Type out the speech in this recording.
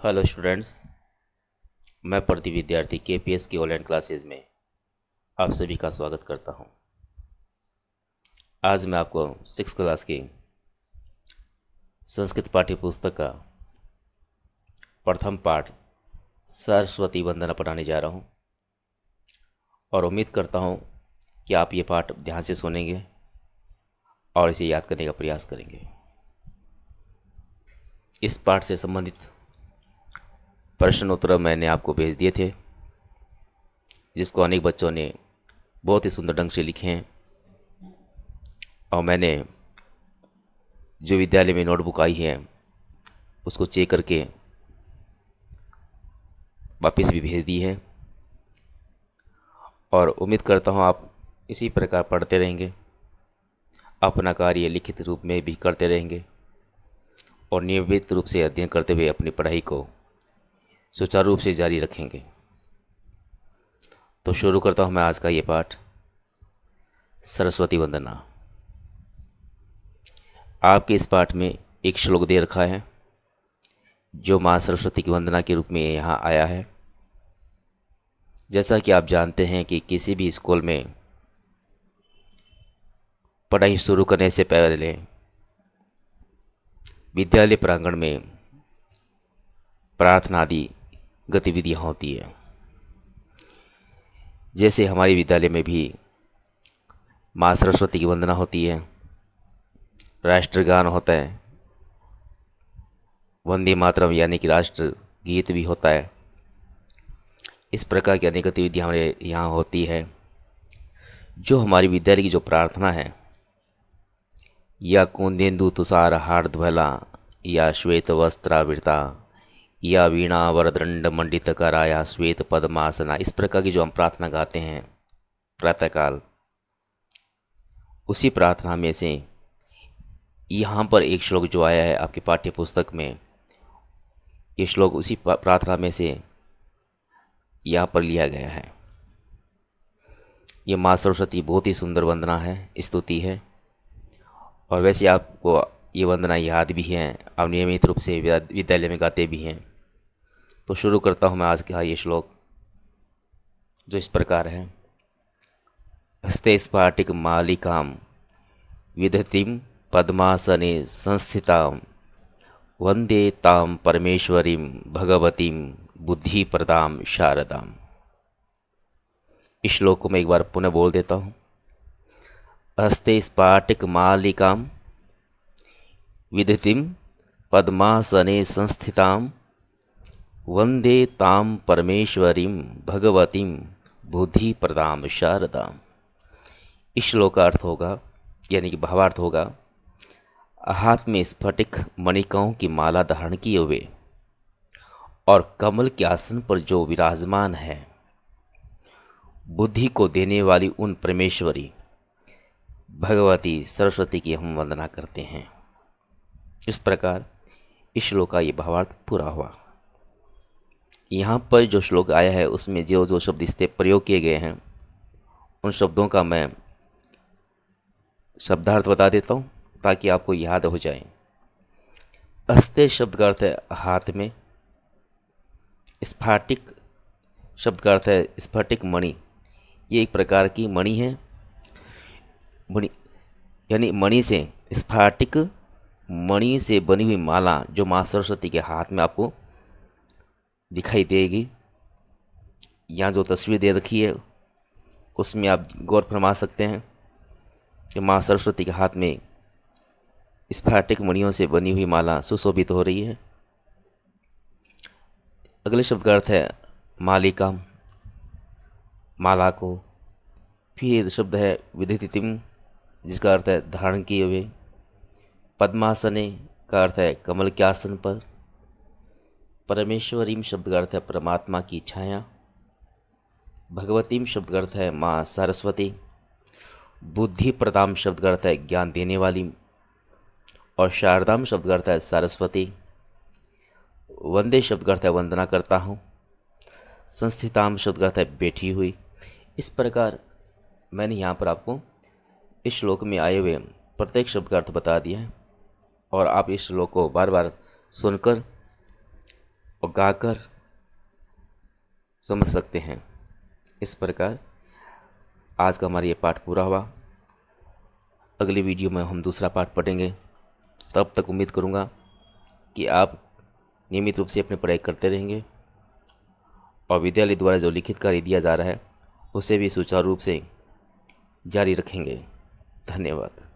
Hello students, मैं प्रदीप विद्यार्थी KPS की ऑनलाइन क्लासेज में आप सभी का स्वागत करता हूं। आज मैं आपको 6th क्लास की संस्कृत पाठ्य पुस्तक का प्रथम पाठ सरस्वती वंदना पढ़ाने जा रहा हूं और उम्मीद करता हूं कि आप ये पाठ ध्यान से सुनेंगे और इसे याद करने का प्रयास करेंगे। इस पाठ से संबंधित प्रश्न उत्तर मैंने आपको भेज दिए थे, जिसको अनेक बच्चों ने बहुत ही सुंदर ढंग से लिखे हैं और मैंने जो विद्यालय में नोटबुक आई है उसको चेक करके वापस भी भेज दी है और उम्मीद करता हूँ आप इसी प्रकार पढ़ते रहेंगे, अपना कार्य लिखित रूप में भी करते रहेंगे और नियमित रूप से अध्ययन करते हुए अपनी पढ़ाई को सुचारू रूप से जारी रखेंगे। तो शुरू करता हूँ मैं आज का ये पाठ, सरस्वती वंदना। आपके इस पाठ में एक श्लोक दे रखा है जो माँ सरस्वती की वंदना के रूप में यहाँ आया है। जैसा कि आप जानते हैं कि किसी भी स्कूल में पढ़ाई शुरू करने से पहले विद्यालय प्रांगण में प्रार्थना आदि गतिविधियाँ होती है। जैसे हमारे विद्यालय में भी माँ सरस्वती की वंदना होती है, राष्ट्रगान होता है, वंदे मातरम यानी कि राष्ट्र गीत भी होता है। इस प्रकार की अनेक गतिविधियाँ हमारे यहाँ होती है। जो हमारी विद्यालय की जो प्रार्थना है, या कुंदेन्दु तुषार हार्दध्वला या श्वेत वस्त्रावृता या वीणा वरदंड मंडित कराया श्वेत पद्मासना, इस प्रकार की जो हम प्रार्थना गाते हैं प्रातःकाल, उसी प्रार्थना में से यहाँ पर एक श्लोक जो आया है आपकी पाठ्य पुस्तक में, ये श्लोक उसी प्रार्थना में से यहाँ पर लिया गया है। ये माँ सरस्वती बहुत ही सुंदर वंदना है, स्तुति है और वैसे आपको ये वंदना याद भी है, आप नियमित रूप से विद्यालय में गाते भी हैं। तो शुरू करता हूँ मैं आज का ये श्लोक जो इस प्रकार है। हस्ते स्फाटिक मालिकाम विदधतीं पद्मासने संस्थितां वंदे तां परमेश्वरीं भगवतीं बुद्धिप्रदां शारदाम्। इस श्लोक को मैं एक बार पुनः बोल देता हूँ। हस्ते स्फाटिक मालिकां विदधतीं पद्मासने संस्थितां वंदे तां परमेश्वरीं भगवतीं बुद्धिप्रदां शारदाम्। इस श्लोक का अर्थ होगा, यानी कि भावार्थ होगा, हाथ में स्फटिक मणिकाओं की माला धारण किए हुए और कमल के आसन पर जो विराजमान है, बुद्धि को देने वाली उन परमेश्वरी भगवती सरस्वती की हम वंदना करते हैं। इस प्रकार इस श्लोक का ये भावार्थ पूरा हुआ। यहाँ पर जो श्लोक आया है उसमें जो जो शब्द इससे प्रयोग किए गए हैं उन शब्दों का मैं शब्दार्थ बता देता हूँ ताकि आपको याद हो जाए। हस्ते शब्द का अर्थ है हाथ में, स्फाटिक शब्द का अर्थ है स्फटिक मणि, ये एक प्रकार की मणि है। मणि यानी मणि से, स्फाटिक मणि से बनी हुई माला जो माँ सरस्वती के हाथ में आपको दिखाई देगी। यहाँ जो तस्वीर दे रखी है उसमें आप गौर फरमा सकते हैं कि माँ सरस्वती के हाथ में स्फाटिक मणियों से बनी हुई माला सुशोभित हो रही है। अगले शब्द का अर्थ है मालिका, माला को। फिर शब्द है विदधतीं, जिसका अर्थ है धारण किए हुए। पद्मासने का अर्थ है कमल के आसन पर। परमेश्वरीं शब्द का अर्थ है परमात्मा की छाया। भगवतीं शब्द का अर्थ है माँ सरस्वती। बुद्धि प्रदाम शब्द का अर्थ है ज्ञान देने वाली और शारदाम शब्द का अर्थ है सरस्वती। वंदे शब्द का अर्थ है वंदना करता हूँ। संस्थिताम शब्द का अर्थ है बैठी हुई। इस प्रकार मैंने यहाँ पर आपको इस श्लोक में आए हुए प्रत्येक शब्द का अर्थ बता दिया है और आप इस श्लोक को बार बार सुनकर और गाकर समझ सकते हैं। इस प्रकार आज का हमारा ये पाठ पूरा हुआ। अगली वीडियो में हम दूसरा पाठ पढ़ेंगे। तब तक उम्मीद करूँगा कि आप नियमित रूप से अपनी पढ़ाई करते रहेंगे और विद्यालय द्वारा जो लिखित कार्य दिया जा रहा है उसे भी सुचारू रूप से जारी रखेंगे। धन्यवाद।